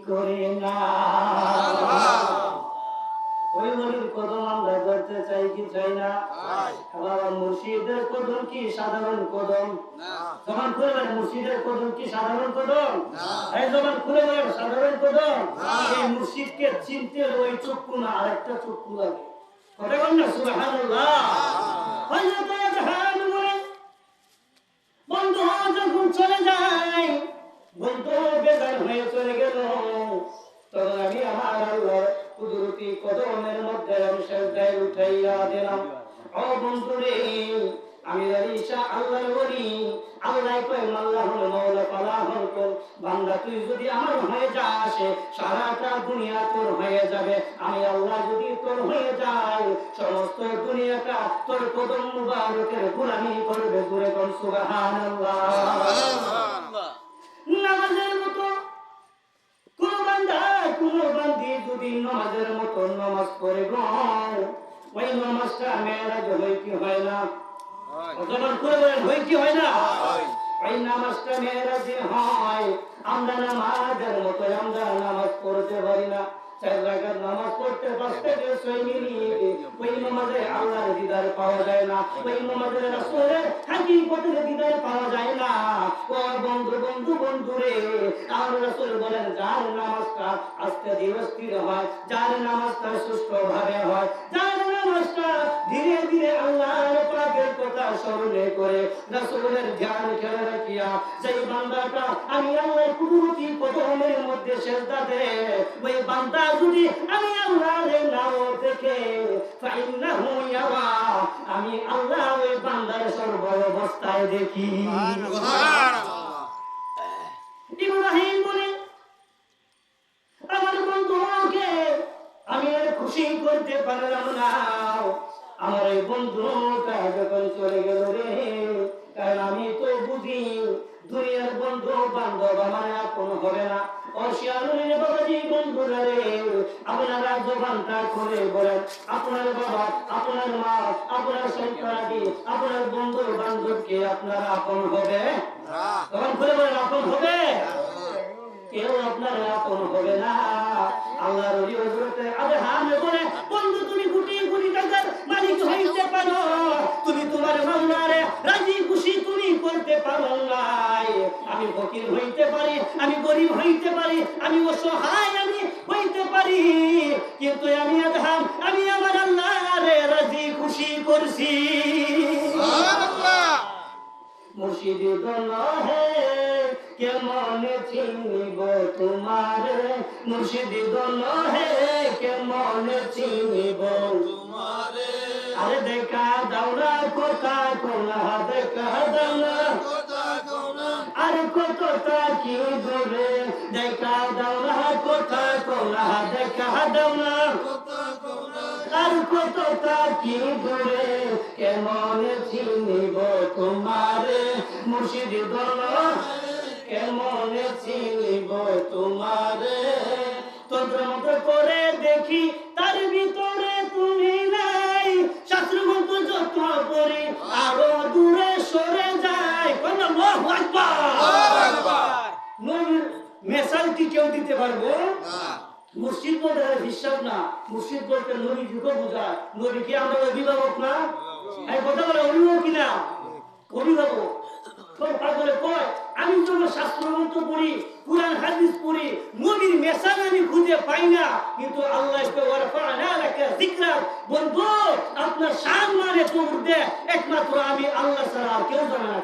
করি না। ওই ওলির কদম আমরা ধরতে চাই কি চাই না? বাবা মুর্শিদের কদম কি সাধারণ কদম? জবান খুলে বলেন মুর্শিদের কদম কি সাধারণ কদম? এই জবান খুলে বলেন সাধারণ কদম? এই মুর্শিদকে চিনতে ওই চক্ষু না আরেকটা চক্ষু লাগে। কথা বল না সুবহানাল্লাহ। হযরত জাহান বলে বন্ধু যখন চলে যায়, বন্ধু বেজার হয়ে চলে গেল, তখন আমি আমার আল্লাহর কুদরতি কদমের মধ্যে আমি সেজদায় উঠাইয়া দিলাম। ও বন্ধু রে, আমি ঈশা আল্লাহর ওলি, আল্লাহ কয় আল্লাহুল মাওলা ফালাহুল কুল, বান্দা তুই যদি আমার হয়ে যাস সারাটা দুনিয়া তোর হয়ে যাবে। আমি আল্লাহ যদি তোর হয়ে যাই সমস্ত দুনিয়াটা তোর কদম মুবারকের গোলামি করবে। ঘুরে কোন সুবহানাল্লাহ। নামাজের মতো কোন বান্দা কোন বান্দি যদি নামাজের মতো নামাজ পড়ে গো, ওই নামাজটা মেরাজ হয় কি হয় না? যখন করে বলেন হয় কি হয় না? ওই নামাজটা মেরাজে হয়। আমরা নামাজের মতো আমরা নামাজ পড়তে পারি না। 4 রাকাত নামাজ পড়তে 5 থেকে 6 মিনিট, ওই নামাজে আল্লাহর দিদার পাওয়া যায় না। ওই নামাজে রাসূলের হাকিকতের দিদার পাওয়া যায় না। ও বন্ধু বন্ধু বন্ধু রে, আল্লাহর রাসূল বলেন যার নামাজটা আস্তে ধীরে স্থির হয়, যার নামাজটা সুষ্ঠুভাবে হয়, যার নামাজটা ধীরে ধীরে আল্লাহর পাকের কথা স্মরণে করে রাসূলের ধ্যান করে রাখিয়া যেই বান্দাটা আমি আল্লাহর কুদরতি কদমের মধ্যে সেজদা দেয়, ওই বান্দা যদি আমি আল্লাহর নাম দেখে ফাইন্নাহু ইয়ারা, আমি আল্লাহ ওই বান্দার সর্ব অবস্থায় দেখি। সুবহানাল্লাহ। ইব্রাহিম বলে আমার বন্ধুকে আমি আর খুশি করতে পারলাম না। আমার এই বন্ধুটা যখন চলে গেল রে, কারণ আমি তো বুঝি দুনিয়ার বন্ধু বান্ধব আমার আপন হবে না। অশিয়ানুর বাবাজি বন্ধুরা রে, আপনারা জবানটা খুলে বলেন আপনার বাবা, আপনার মা, আপনার সন্তানাদি, আপনার বন্ধু বান্ধবকে আপনার আপন হবে? জবান খুলে বলেন আপন হবে? কেউ আপনার আপন হবে না। আল্লাহর ওলি হযরতে আব্রাহাম বলে বন্ধু তুমি কোটি কোটি টাকার মালিক হইতে পারো, তুমি তোমার মাওলারে রাজি খুশি তুমি করতে পারো না। আমি ফকির হইতে পারি, আমি গরিব হইতে পারি, আমি অসহায় আমি হইতে পারি, কিন্তু আমি আব্রাহাম আমি আমার আল্লাহরে রাজি খুশি করছি। সুবহানাল্লাহ। মুর্শিদ দোনো হে কেমন চিনিব তোমারে, মুর্শিদ দোনো হে কেমন চিনিব তোমারে। আরে দেখা দাও না কথা কোনা, দেখা দাও না কথা কোনা, আরে কতটা কি দূরে, দেখা দাও না কথা কোনা, দেখা দাও না কথা কোনা, আর কতটা কি দূরে কেমন চিনিব তোমারে, মুর্শিদ দোনো কেমন চিনিব তোমারে। তন্ত্র করে দেখি তার ভিতরে তুমি নাই, শাস্ত্র মন্ত্র যত পড়ি আরো দূরে সরে যায়। আল্লাহু আকবার। নবীর মেসাল কি কেউ দিতে পারবো না? মুর্শিদ বলতে বিশ্বাস না, মুর্শিদ বলতে নবী যুগ বোঝায়। নবী কি আমরা অভিভাবক না? এই কথা বলে অভিভাবক কিনা? অভিভাবক। আমি যখন শাস্ত্র মন্ত্র পড়ি, কুরআন হাদিস পড়ি, নবীর মেসাজ আমি খুঁজে পাই না, কিন্তু আল্লাহ বন্ধু আপনার শান মানে তো উঠবে একমাত্র আমি আল্লাহ ছাড়া আর কেউ জানে না।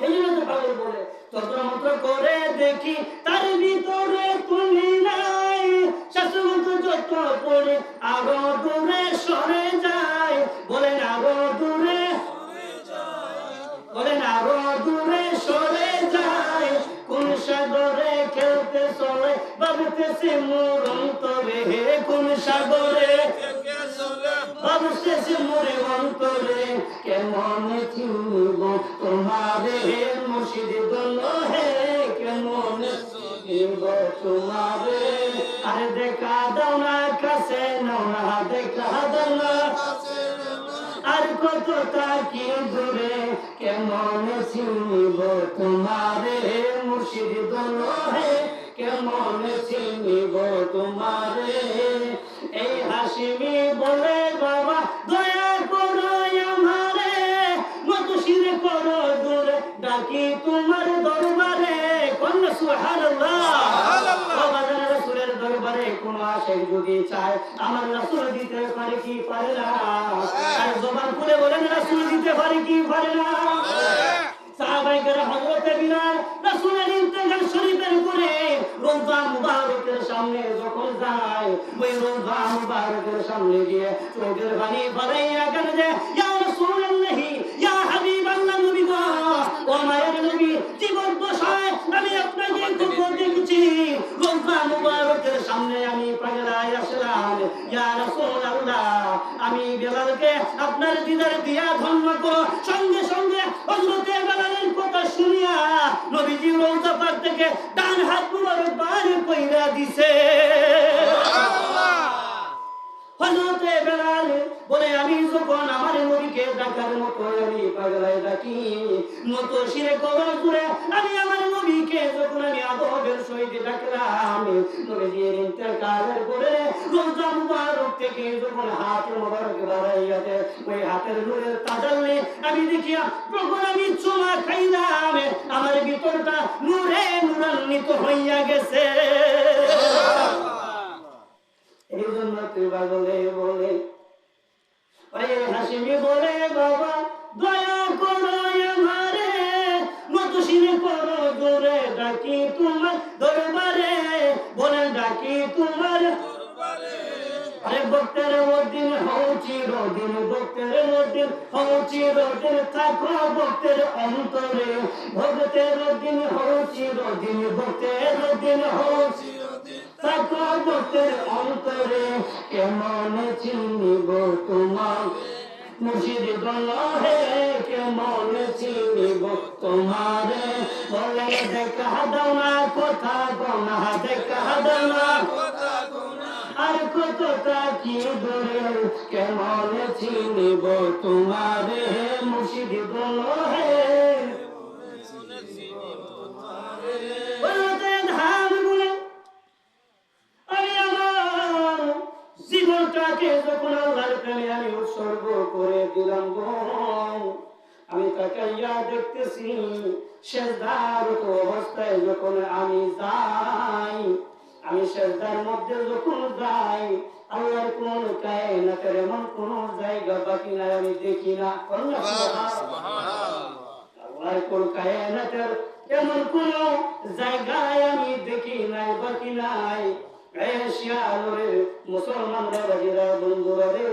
এই জন্য তো পাগল বলে তন্ত্র মন্ত্র করে দেখি তার ভিতরে তুমি নাই, শাস্ত্র মন্ত্র যত পড়ে আরো দূরে সরে যায়। বলেন আরো দূরে, বলেন আরো দূরে সরে যায়। কোন সাগরে খেলতে চলে ভাবতেছে মোর অন্তরে, কোন সাগরে ভাবতেছে মোরে অন্তরে, কেমন চিনব তোমারে, মুর্শিদ দোনো হে কেমন চিনব তোমারে। আরে দেখা দাও না কাছে নাও না, দেখা দাও না আর কতটা কি দূরে কেমন চিনব তোমারে, মুর্শিদ দোনো হে কেমন চিনিব তোমারে। এই হাসিমি বলে বাবা দয়া করো আমারে, মত শিরে করো দূরে ডাকি তোমার দরবারে। কোন সুবহানাল্লাহ। বাবা জানা রাসূলের দরবারে কোন আশিক যদি চায় আমার রাসূল দিতে পারে কি পারে না? আর জবান খুলে বলেন রাসূল দিতে পারে কি পারে না? সাহাবায়ে কেরাম হযরত বিলাল রাসূলের ইন্তেকাল শরীফের পরে রওজা মুবারকের সামনে যখন যায়, ওই রওজা মুবারকের সামনে গিয়ে চোখের পানি ফেলাইয়া কাঁদে, ইয়া রাসূলুল্লাহ, ইয়া হাবিবাল্লাহ, নবী গো, ও মায়ের নবী, জীবদ্দশায় আমি আপনাকে খুব দেখেছি, রওজা মুবারকের সামনে আমি পাগলায় আসলাম, ইয়া রাসূলুল্লাহ, আমি বিলালকে আপনার দিদার দিয়া ধন্য করো। সঙ্গে সঙ্গে হযরত বিলালের কথা শুনিয়া নবীজি রওজা পাক থেকে ডান হাত মুবারক বার কইরা দিছে। হযরত বিলাল বলে আমি যখন আমার নবীকে ডাকার মতো আমি পাগলায় ডাকি, মতো শিরে কবর করে আমি আমার নবীকে যখন আমি আদবের সহিত ডাকলাম, নবীজির ইন্তেকালের পরে রওজা মুবারক থেকে যখন হাত মুবারক বাড়াইয়া দেয়, ওই হাতের নূরের তাজাল্লি আমি দেখিয়া যখন আমি চুমা খাইলাম, আমার ভিতরটা নূরে নূরান্বিত হইয়া গেছে। এই জন্য তুই বলে বলে ওই হাসিমি বলে বাবা দয়া করো আমারে, মত শিরে করো দূরে ডাকি তোমার দরবারে, বলে ডাকি তোমার দরবারে। আরে ভক্তের মদিন হও চিরদিন, ভক্তের মদিন হও চিরদিন, থাকো ভক্তের অন্তরে, ভক্তের দিন হও চিরদিন, ভক্তের দিন হও চিরদিন, থাকো ভক্তের অন্তরে। কেমন চিনিব তোমার মুর্শিদ গলহে, কেমন চিনিব তোমারে, বলে দেখা দাও না কথা গোনা, দেখা দাও না কথা গোনা, আর কতটা কি দূরে, কেমন চিনিব তোমারে, মুর্শিদ গলহে। জীবনটাকে যখন আল্লাহর প্রেমে আমি উৎসর্গ করে দিলাম গো, আমি তাকাইয়া দেখতেছি সেজদারত অবস্থায় যখন আমি যাই, আমি সেজদার মধ্যে যখন যাই, আল্লাহর কোন কায়নাতের এমন কোন জায়গা বাকি নাই আমি দেখি না। আল্লাহর কোন কায়নাতের এমন কোন জায়গায় আমি দেখি নাই, বাকি নাই। মুসলমানরা বাজিরা বন্ধুরা রে,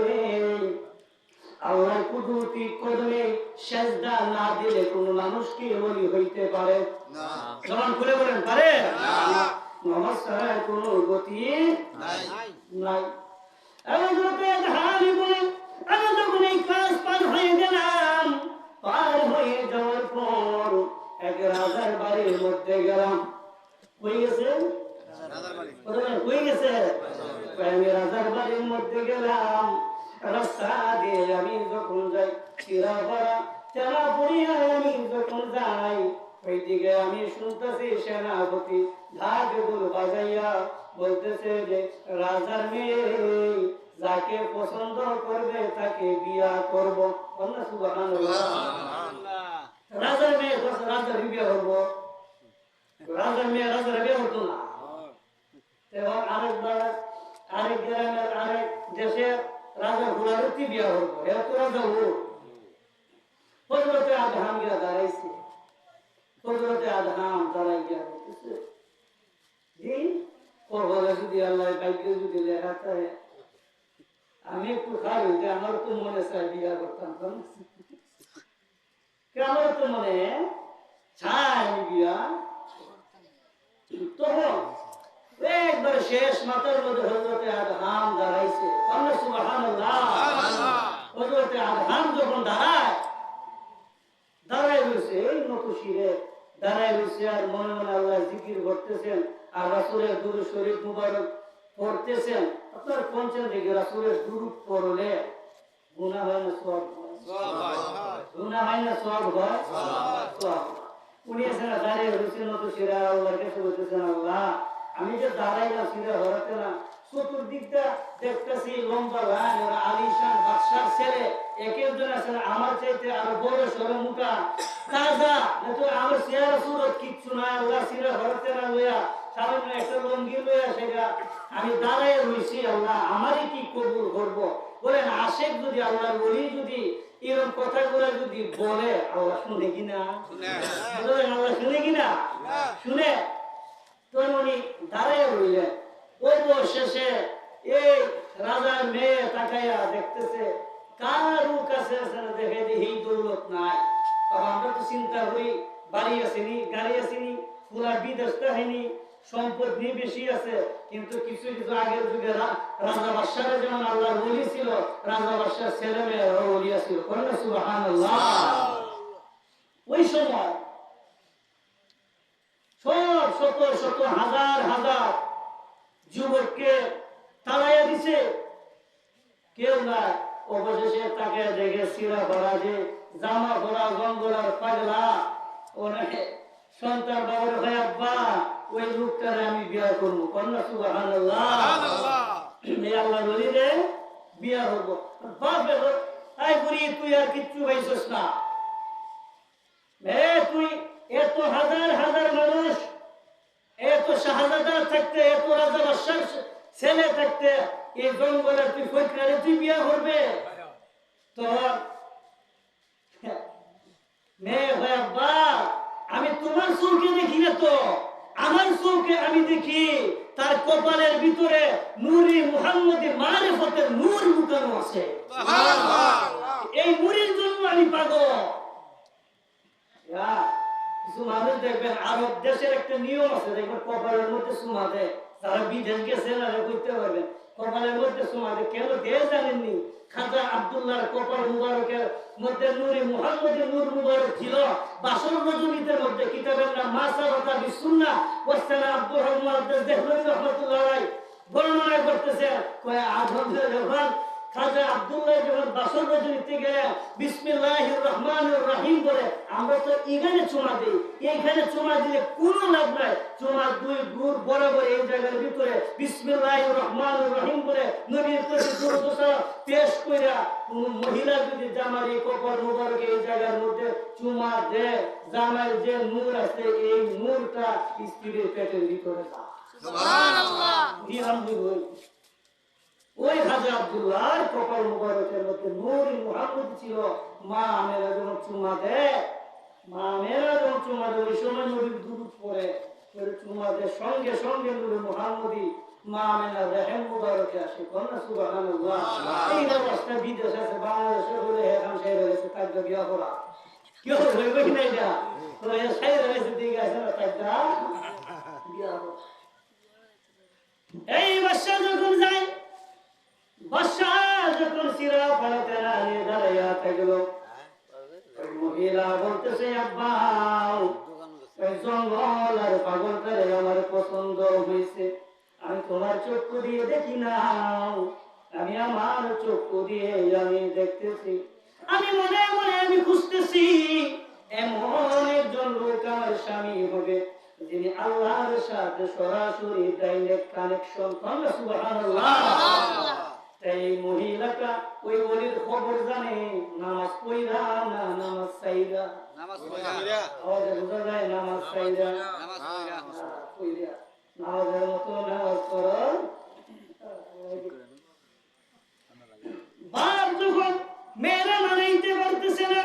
আল্লাহর কুদরতি কদমে সেজদা না দিলে কোন মানুষ কি ওলি হইতে পারে না? জবান খুলে বলেন পারে না? নমস্কার কোন গতি নাই নাই। আমি যখন এই কাজ পার হয়ে গেলাম, পার হয়ে যাওয়ার পর এক রাজার বাড়ির মধ্যে গেলাম। হয়ে গেছে আমি রাজার বাড়ির মধ্যে গেলাম, রাস্তা দিয়ে আমি যখন যাই, চেরা পড়িয়া আমি যখন যাই, ওইদিকে আমি শুনতেছি সেনাপতি ঢাক ঢোল বাজাইয়া বলতেছে যে রাজার মেয়ে যাকে পছন্দ করবে তাকে বিয়া করব। রাজার মেয়ে রাজার বিয়া করবো, রাজার মেয়ে রাজার বিয়ে হতো না। এবং আরেক গ্রামের আরেক দেশের রাজা ঘোড়ারতি বিয়া হতো, এরা তো রাজা হজরতে আদহাম গিয়া দাঁড়াইছে, হজরতে আদহাম দাঁড়াই গিয়া বলতেছে যদি আল্লাহ বাইকে যদি লেখা থাকে আমি একটু খাই যে আমার তো মনে চাই বিয়া করতাম, আমার তো মনে চাই বিয়া। তখন একবার শেষ মাথার মধ্যে হযরতে আদহাম দাঁড়াইছে। সুবহানাল্লাহ। হযরতে আদহাম যখন দাঁড়ায় রয়েছে, এই মতো শিরে দাঁড়ায় রয়েছে আর মনে মনে আল্লাহ জিকির করতেছেন আর রাসূলের দুরূদ শরীফ মুবারক পড়তেছেন। আপনার পঞ্চম দিকে রাসূলের দুরূদ পড়লে গুনাহ হয় না সওয়াব হয়? গুনাহ হয় না সওয়াব হয়? সওয়াব। উনি এসে দাঁড়িয়ে রয়েছেন মতো শিরা আল্লাহর কাছে বলতেছেন, আল্লাহ আমি যে দাঁড়াইলাম সিধা হরাতে না, চতুর্দিকটা দেখতেছি লম্বা লাইন, ওরা আলিশান বাদশার ছেলে, এক একজন আছে আমার চাইতে আরো বড় সরো মোটা তাজা, তো আমার চেহারা সুরত কিচ্ছু না, ওরা সিধা হরাতে না লইয়া সামান্য একটা লঙ্গি লইয়া সেটা আমি দাঁড়াই রইছি, আল্লাহ আমারই কি কবুল করবো? বলেন আশেক যদি আল্লাহর ওলি যদি এরকম কথাগুলো যদি বলে, আল্লাহ শুনে কিনা? আল্লাহ শুনে কিনা? শুনে। তখন উনি দাঁড়াইয়া রইলেন। ওই তো শেষে এই রাজার মেয়ে তাকাইয়া দেখতেছে কারো কাছে দেখে এই দৌলত নাই। তখন আমরা তো চিন্তা করি বাড়ি আসেনি, গাড়ি আসেনি, পুরা বিদেশ হয়নি, সম্পদ নিয়ে বেশি আছে, কিন্তু কিছু কিছু আগের যুগে রাজা বাদশাহের যেমন আল্লাহর ওলি ছিল, রাজা বাদশার ছেলে মেয়েরা ওলি ছিল। কন্যা সুবহানাল্লাহ। ওই সময় সব শত শত হাজার হাজার যুবককে তাড়াইয়া দিছে, কেউ না। অবশেষে তাকে দেখে সিরা ভরা যে জামা ভরা গঙ্গলার পাগলা, ওনাকে সন্তান বাবার ভাই আব্বা ওই লোকটারে আমি বিয়া করবো। কন্যা সুবহানাল্লাহ। এই আল্লাহর ওলি রে বিয়া হব। বাপ তাই বুড়ি তুই আর কিচ্ছু পাইছস না, তুই এত হাজার হাজার মানুষ, এত শাহজাদা থাকতে, এত রাজা বাদশার ছেলে থাকতে এই জঙ্গলের তুই ফৈকারে তুই বিয়া করবে? তো মেয়ে ভাই আব্বা আমি তোমার চোখে দেখি না, তো আমার চোখে আমি দেখি তার কপালের ভিতরে নূরি মুহাম্মদি মারিফতের নূর লুকানো আছে। এই নূরের জন্য আমি পাগল। কিছু মানুষ দেখবেন আরব দেশের একটা নিয়ম আছে, দেখবেন কপালের মধ্যে সুমা দেয়, যারা বিদেশ গেছে না করতে পারবেন, কপালের মধ্যে সুমা দেয়। কেন দেশ জানেননি? খাজা আব্দুল্লাহর কপাল মুবারকের মধ্যে নূরে মুহাম্মদের নূর মুবারক ছিল। বাসর রজনীদের মধ্যে কিতাবের নাম মাসাবাতা বিসুন্নাহ ওয়াসানা আব্দুর রহমান দেহলভী রাহমাতুল্লাহ আলাইহি বর্ণনা করতেছে, কয় আদম যখন খাজা আব্দুল্লাহ যখন বাসর রজনীতে গেলেন বিসমিল্লাহির রহমানির রহিম বলে, আমরা তো এখানে চুমা দিই, এইখানে চুমা দিলে কোনো লাভ নাই, চুমা দুই গুড় বরাবর এই জায়গার ভিতরে বিসমিল্লাহির রহমানির রহিম বলে নবীর প্রতি দরুদ সালাম পেশ কইরা মহিলা যদি জামার এই কপাল মুবারকে এই জায়গার মধ্যে চুমা দেয়, জামার যে নূর আছে এই নূরটা স্ত্রীর পেটের ভিতরে যায়। সুবহানাল্লাহ। ওই খাজা আব্দুল্লাহর কপাল মুবারকের মধ্যে নূরে মুহাম্মদ ছিল। মা আমেরা যখন চুমা দেয়, মা আমেরা যখন চুমা দেয়, ওই সময় নবীর দুরূদ পড়ে, চুমা দেয়, সঙ্গে সঙ্গে নূরে মুহাম্মদি মা আমেনার রহিম মুবারকে আসে। কন্যা সুবহানাল্লাহ। এই অবস্থা বিদেশ আছে, বাংলাদেশে বলে এখন সেই রয়েছে তাজ্জা বিয়া করা কেউ হইবে কি না? এটা তো সেই রয়েছে দিকে আছে না তাজ্জা বিয়া করা। এই বাদশা যখন যায়, বাদশা যখন সিরা পালাতে না নিয়ে দাঁড়াইয়া থাকলো, মহিলা বলতেছে আব্বা ওই জঙ্গল আর পাগলটারে আমার পছন্দ হয়েছে, আমি তোমার চক্ষু দিয়ে দেখি না, আমি আমার চক্ষু দিয়ে আমি দেখতেছি, আমি মনে মনে আমি খুঁজতেছি এমন একজন লোক আমার স্বামী হবে যিনি আল্লাহর সাথে সরাসরি ডাইরেক্ট কানেকশন। সুবহানাল্লাহ। এই মহিলাটা ওই ওলির খবর জানে, নামাজ পড়া না নামাজ সাইরা, নামাজ পড়া আওয়াজে বোঝা যায়, নামাজ সাইরা নামাজ পড়া, নামাজের মতো নামাজ পড়া। বাপ যখন মেয়েরা মানাইতে পারতেছে না,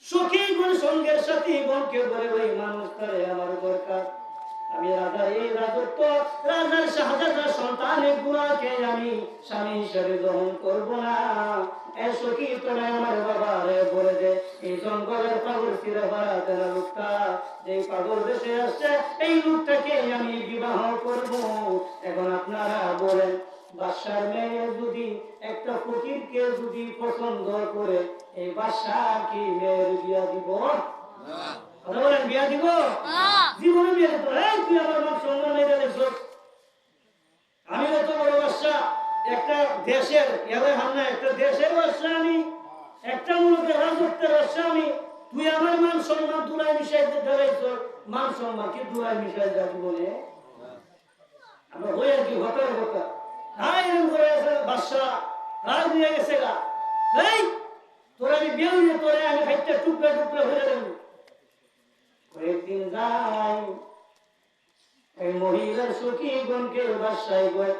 সখী গুণ সঙ্গের সাথে বোনকে বলে ওই মানুষ করে আমার দরকার, আমি রাজা, এই রাজত্ব রাজার শাহজাদার সন্তানের গুণাকে আমি স্বামী হিসেবে গ্রহণ করবো না। এসো কি তোরা আমার বাবা রে বলে দে, এই জঙ্গলের পাগল ফিরে ভরা তেরা লোকটা যে পাগল দেশে আসছে, এই লোকটাকে আমি বিবাহ করব। এখন আপনারা বলেন, বাদশার মেয়ে যদি একটা ফকিরকে যদি পছন্দ করে, এই বাদশা কি মেয়ের বিয়া দিব? বলেন বিয়া দিব? জীবনে বিয়া দিত? তুই আমার মান সম্মান মেরে দেখছ, আমি তো বড় বাদশা, একটা দেশের এবার হামনা, একটা দেশের বাদশা আমি, একটা মূলত রাজত্বের বাদশা আমি, তুই আমার মান সম্মান দুলাই মিশাইতে ধরেছ, মান সম্মান কি দুলাই মিশাই যা জীবনে? আমরা হয়ে কি হতার কথা তাই এরকম করে আছে বাদশা রাগ দিয়ে গেছে গা এই তোরা আমি বেউ দিয়ে তোরে আমি খাইতে টুকরা টুকরা হয়ে দেব কয়েকদিন যাই এই মহিলার সখী গণকে বাদশাই গয়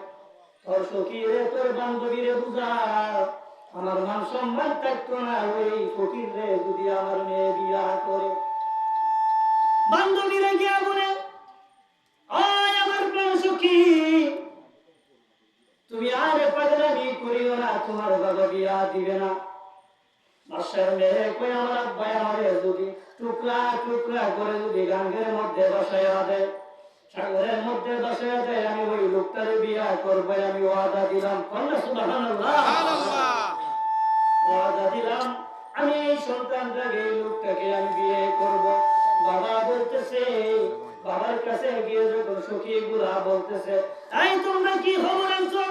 তোর সখী রে তোর বান্ধবী রে বুঝা আমার মান সম্মান থাকতো না ওই ফকির রে যদি আমার মেয়ে বিয়া করে বান্ধবীরা গিয়া বলে আয় আমার প্রাণ সখী তুমি আর পাগলামি করিও না তোমার বাবা বিয়া দিবে না বাদশার মেয়ে কই আমার আব্বা আমারে যদি টুকরা টুকরা করে যদি গাঙ্গের মধ্যে বসাইয়া দেয় সাগরের মধ্যে বসাইয়া দেয় আমি ওই লোকটারে বিয়া করবো আমি ওয়াদা দিলাম কন্যা সুবহানাল্লাহ ওয়াদা দিলাম আমি এই সন্তানটাকে এই লোকটাকে আমি বিয়ে করব বাবা বলতেছে বাবার কাছে গিয়ে যখন সখী গুলা বলতেছে এই তোমরা কি খবর আনছো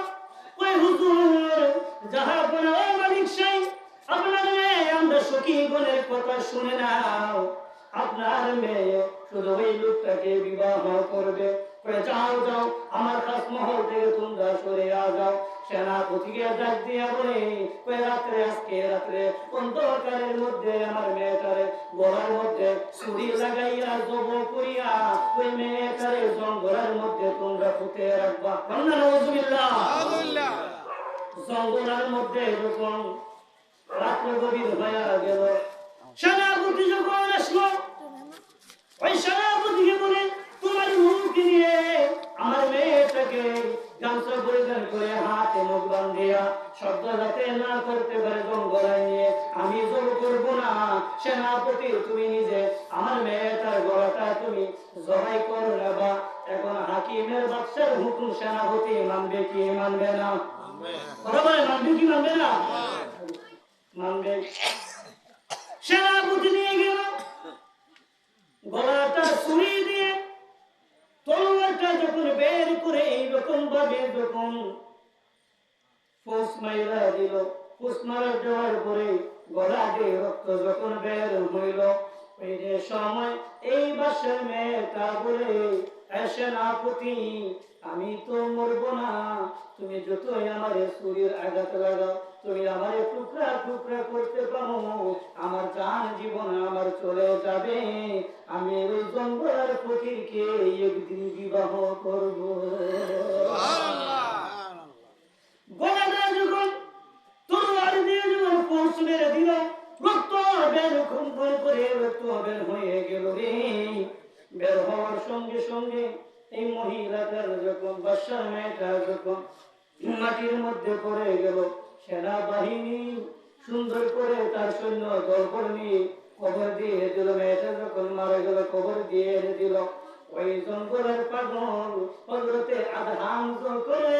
ওই হুজুর জাহাপনা ও মালিক সাহেব আপনার মেয়ে আমরা সখী গুণের কথা শুনে নাও আপনার মেয়ে শুধু ওই লোকটাকে বিবাহ করবে যাও যাও আমার খাসমহল থেকে তোমরা সরে যাও সেনাপতিকে ডাক দিয়া বলে রাত্রে আজকে রাত্রে অন্ধকারের মধ্যে আমার মেয়েটারে গলার মধ্যে ছুরি লাগাইয়া জব করিয়া ওই মেয়েটারে জঙ্গলের মধ্যে তোমরা পুঁতে রাখবা নাউজুবিল্লাহ জঙ্গলের মধ্যে যখন রাত্র গভীর হয়ে গেল সেনাপতি যখন আসলো ওই সেনাপতিকে বলে তোমার মুখ নিয়ে আমার মেয়েটাকে গামছা পরিধান করে হাতে মুখ বান্ধিয়া শব্দ যাতে না করতে পারে গলায় নিয়ে আমি জোর করবো না সেনাপতি তুমি নিজে আমার মেয়েটার গলাটা তুমি জবাই করে নেবা এখন হাকিমের বাদশার হুকুম সেনাপতি মানবে কি মানবে না কথা বলে মানবে কি মানবে না মানবে সেনাপতি নিয়ে গেল গলাটা ছুরি দিয়ে তলোয়ারটা যখন বের করে এইরকম ভাবে যখন ফুস মাইরা দিল ফুস মারা দেওয়ার পরে গলা দিয়ে রক্ত যখন বের হইল ওই যে সময় এই বাসার মেয়েটা বলে সেনাপতি আমি তো মরবো না তুমি যতই আমার শরীর আঘাত লাগাও তুমি আমার টুকরা টুকরা করতে পারো আমার জান জীবন আমার চলে যাবে আমি ওই জঙ্গলের ফকিরকে একদিন বিবাহ করব গলাটা যখন তলোয়ার দিয়ে যখন পোষ মেরে দিল রক্ত বের খুন করে রক্ত বের হয়ে গেল রে বের হওয়ার সঙ্গে সঙ্গে এই মহিলাটার যখন বাদশার মেয়েটা যখন মাটির মধ্যে পড়ে গেল সেনাবাহিনী সুন্দর করে তার সৈন্য দল নিয়ে কবর দিয়ে দিল মেয়েটা যখন মারা গেল কবর দিয়ে দিল ওই জঙ্গলের পাগল হযরতে আদম করে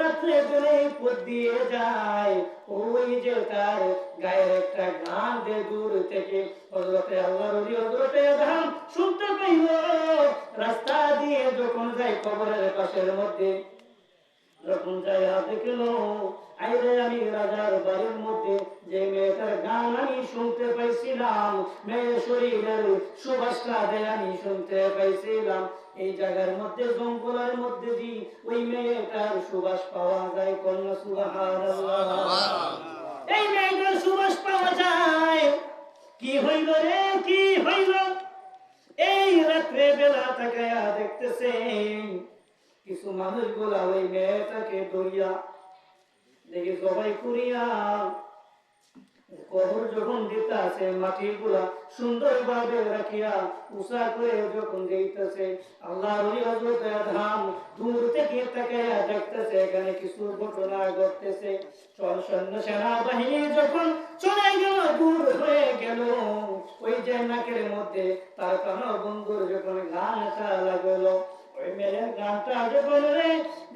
রাত্রে বেলা পথ দিয়ে যায় ওই যে তার গায়ের একটা গান দে দূর থেকে হযরতে আল্লাহর ওলি হযরতে আদম শুনতে পাইল রাস্তা দিয়ে যখন যায় কবরের পাশের মধ্যে যখন যায় দেখলো আইরে আমি রাজার বাড়ির মধ্যে যে মেয়েটার গান আমি শুনতে পাইছিলাম মেয়ের শরীরের সুবাসটা আমি শুনতে পাইছিলাম এই জায়গার মধ্যে জঙ্গলের মধ্যে দি ওই মেয়েটার সুবাস পাওয়া যায় কন্যা সুবহানাল্লাহ এই মেয়েটার সুবাস পাওয়া যায় কি হইল রে কি হইল এই রাত্রে বেলা তাকায়া দেখতেছে কিছু মানুষ গুলা ওই মেয়েটাকে ধরিয়া দেখি সবাই করিয়া কবর যখন দিতে আছে মাটি গুলা সুন্দর ভাবে রাখিয়া উষা করে যখন দিতেছে আল্লাহর ওলি হযরত আদম দূর থেকে তাকায়া দেখতেছে এখানে কিছু ঘটনা ঘটতেছে সৈন্য সেনাবাহিনী যখন চলে গেল দূর হয়ে গেল ওই যে নাকের মধ্যে তার কান বন্ধুর যখন গানটা লাগলো ওই মেয়ের গানটা যখন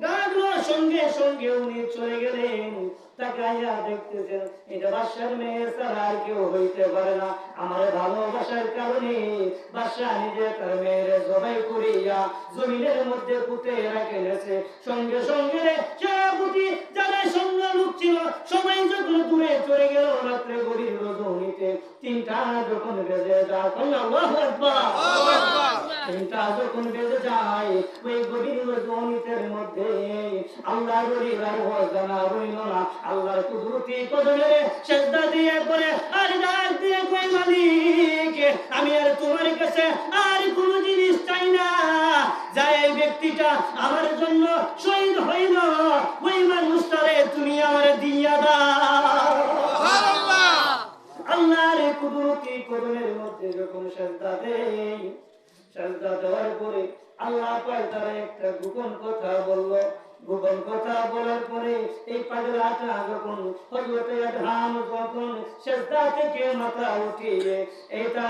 গানগুলোর সঙ্গে সঙ্গে উনি চলে গেলেন তাকাইয়া দেখতেছেন এটা বাদশার মেয়ে ছাড়া আর কেউ হইতে পারে না। আমার ভালোবাসার কারণে বাদশা নিজে তার মেয়ের জবাই করিয়া জমিনের মধ্যে পুঁতে রেখেছে। সঙ্গে সঙ্গে সেনাপতি যারা সৈন্য লোক ছিল সবাই যখন দূরে চলে গেল, রাত্রে গভীর রজনীতে 3টা যখন বেজে যায়, আল্লাহু আকবার, 3টা যখন বেজে যায়, ওই গভীর রজনীতের মধ্যে আল্লাহর ওলির জানা রইল না। আল্লাহর কুদরতি কদমে সিজদা দিয়ে পড়ে আর ডাক দিয়ে কই, মালিক আমি আর তোমার কাছে আর কোনো জিনিস চাই না, যা এই ব্যক্তিটা আমার জন্য শহীদ হইল ওই মানুষটারে তুমি আমার দিয়া দাও। আল্লাহর কুদরতি কদমের মধ্যে যখন সিজদা দেই, সিজদা দেওয়ার পরে আল্লাহ পাক তার একটা গোপন কথা বলল। গোপন কথা বলার পরে এই পাগলাটা যখন হযরতে আদম যখন সিজদা থেকে মাথা উঠিয়ে এটা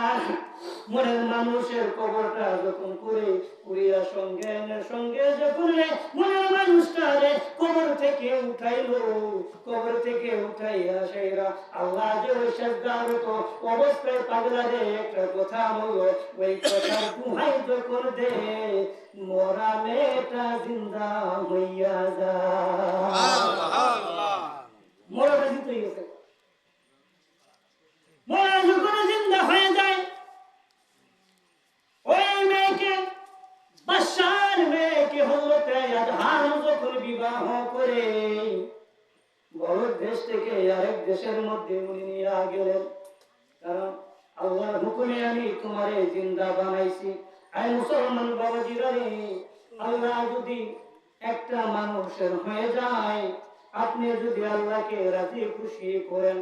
মনের মানুষের কবরটা যখন করে পুরিয়া সঙ্গে সঙ্গে যখন মনের মানুষটারে কবর থেকে উঠাইলো, কবর থেকে উঠাইয়া সেরা আল্লাহ যে ওই সিজদারত অবস্থায় পাগলারে একটা কথা বলল, ওই কথার দুহাই যখন দে মোরা মেয়েটা জিন্দা হইয়া যা। মোরাটা জিন্দা হয়ে গেছে। মোরা যখন জিন্দা হয়ে যায়, ওই মেয়েকে বাদশার মেয়েকে হযরতে আদম যখন বিবাহ করে বড় দেশ থেকে আরেক দেশের মধ্যে উনি নিয়ে গেলেন। কারণ আল্লাহর হুকুমে আমি তোমারে জিন্দা বানাইছি। আই মুসলমান বাবাজিরা রে, আল্লাহ যদি একটা মানুষের হয়ে যায়, আপনি যদি আল্লাহকে রাজি খুশি করেন,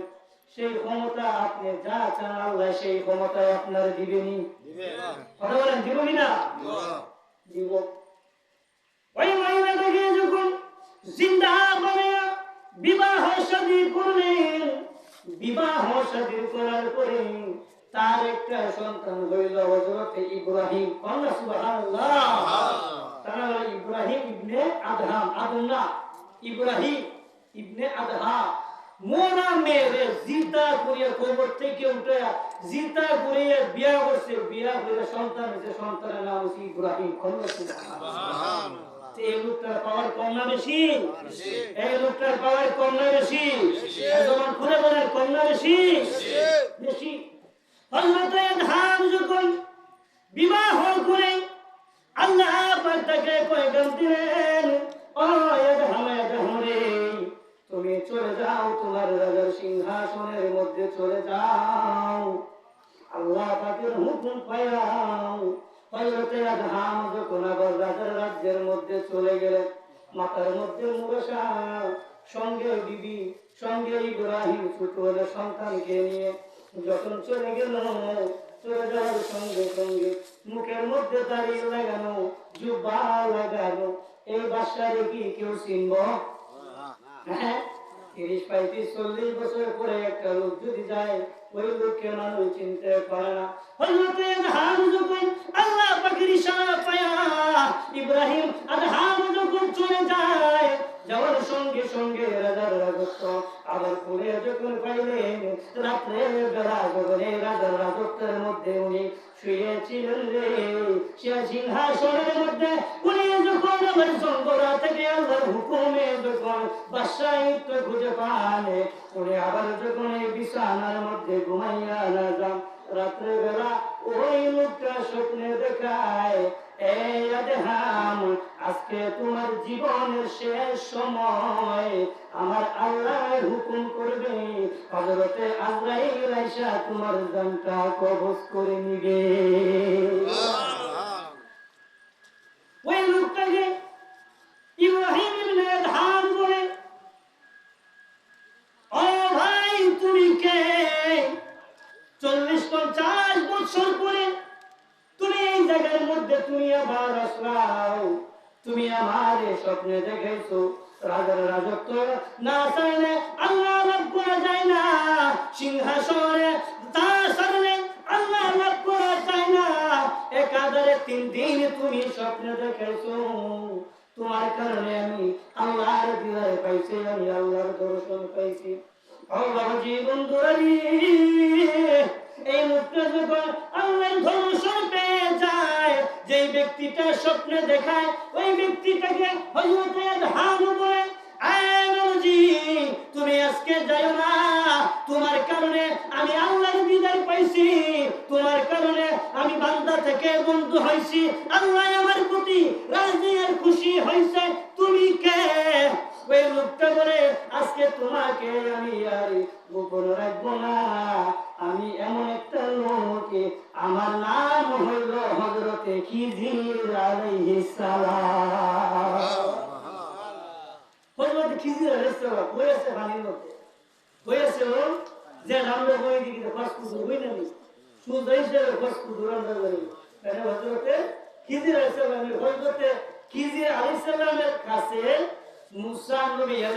সেই ক্ষমতা আপনি যা চান আল্লাহ সেই ক্ষমতা আপনার দিবেনি। কথা বলেন, দিবনি না? দিব। ওই মহিলাটাকে যখন জিন্দা বানায়া বিবাহ শাদী করলেন, বিবাহ শাদী করার পরে তার একটা সন্তান হইল হযরত ইব্রাহিম। আল্লাহ সুবহানাল্লাহ। তার ইব্রাহিম ইবনে আদহাম, আদম না, ইব্রাহিম ইবনে আদহাম। মোরা মেরে জিতা করিয়া কবর থেকে উঠে জিতা করিয়া বিয়া করছে, বিয়া করে সন্তান হয়েছে, সন্তানের নাম হচ্ছে ইব্রাহিম। আল্লাহ সুবহানাল্লাহ। এই লোকটার পাওয়ার কম না বেশি? এই লোকটার পাওয়ার কম না বেশি? যখন ঘুরে বলেন কম না বেশি? বেশি। হযরত আদম যখন বিবাহ করে আল্লাহ পাক তাকে পয়গাম দিলেন, ও আদম রে, তুমি চলে যাও, তোমার রাজার সিংহাসনের মধ্যে চলে যাও। আল্লাহ পাকের হুকুম পাইয়াও হযরত আদম যখন আবার রাজার রাজ্যের মধ্যে চলে গেলেন, মাথার মধ্যে মুরাশা, সঙ্গে বিবি, সঙ্গে ইব্রাহিম ছোট সন্তানকে নিয়ে যখন চলে গেল, চলে যাওয়ার সঙ্গে সঙ্গে মুখের মধ্যে দাঁড়িয়ে লাগানো, জুব্বা লাগানো, এই বাদশারে কি কেউ চিনব? হ্যাঁ, 30-35-40 বছর পরে একটা লোক যদি যায়, ওই লোককে মানুষ চিনতে পারে না। হযরত আদম যখন আল্লাহ পাকের ইশারা পায়া ইব্রাহিম আদম যখন চলে যায়, যাওয়ার সঙ্গে সঙ্গে রাজার রাজত্ব আবার পরে যখন পাইলেন, রাত্রে বেলা যখন রাজার রাজত্বের মধ্যে উনি শুয়েছিলেন রে, সে সিংহাসনের মধ্যে উনি যখন আমার জঙ্গলা থেকে আল্লাহর হুকুমে যখন বাদশাহিত্ব খুঁজে পান, উনি আবার যখন এই বিছানার মধ্যে ঘুমাইয়া না যান, রাত্রে বেলা ওই লোকটা স্বপ্নে দেখায়, এই আদম, আজকে তোমার জীবনের শেষ সময়, আমার আল্লাহ হুকুম করবে হযরতে আজরাইল আইসা তোমার জানটা কবজ করে নিবে। ওই লোকটাকে ইব্রাহিম ইবনে আদহাম বলে, ও ভাই তুমি কে? 40-50 বছর পরে তুমি এই জায়গার মধ্যে তুমি আবার আসলাও, তুমি আমার স্বপ্নে দেখেছো রাজার রাজত্ব না চাইলে আল্লাহ লাভ করা যায় না, সিংহাসনে তা চাইলে আল্লাহ লাভ করা যায় না। একাধারে 3 দিন তুমি স্বপ্নে দেখেছো তোমার কারণে আমি আল্লাহর দিদার পাইছি, আমি আল্লাহর দর্শন পাইছি। ও বাবাজি বন্ধুরা, এই মুখটা যখন আল্লাহর দর্শন পেয়ে যায়, যেই ব্যক্তিটা স্বপ্নে দেখায় ওই ব্যক্তিটাকে হযরত আদহাম বলে, আয় বাবাজি তুমি আজকে যাও না, তোমার কারণে আমি আল্লাহর দিদার পাইছি, তোমার কারণে আমি বান্দা থেকে বন্ধু হইছি, আল্লাহ আমার প্রতি রাজি আর খুশি হইছে, তুমি কে? ওই লোকটা বলে, আজকে তোমাকে আমি আর গোপন রাখবো না, আমি এমন একটা লোক, আমার নাম হইল হযরতে খিজির আলাইহিস সালাম। হযরতে খিজির আলাইহিস সালাম হয়েছে পানির মধ্যে, হয়েছে যে আমরা বই দিকে কষ্ট হই না, সুদ হইছে কষ্ট দুরান্দার করি, এটা হযরতে খিজির আলাইহিস সালাম। হযরতে খিজির আলাইহিস সালামের কাছে মুসা নবী এর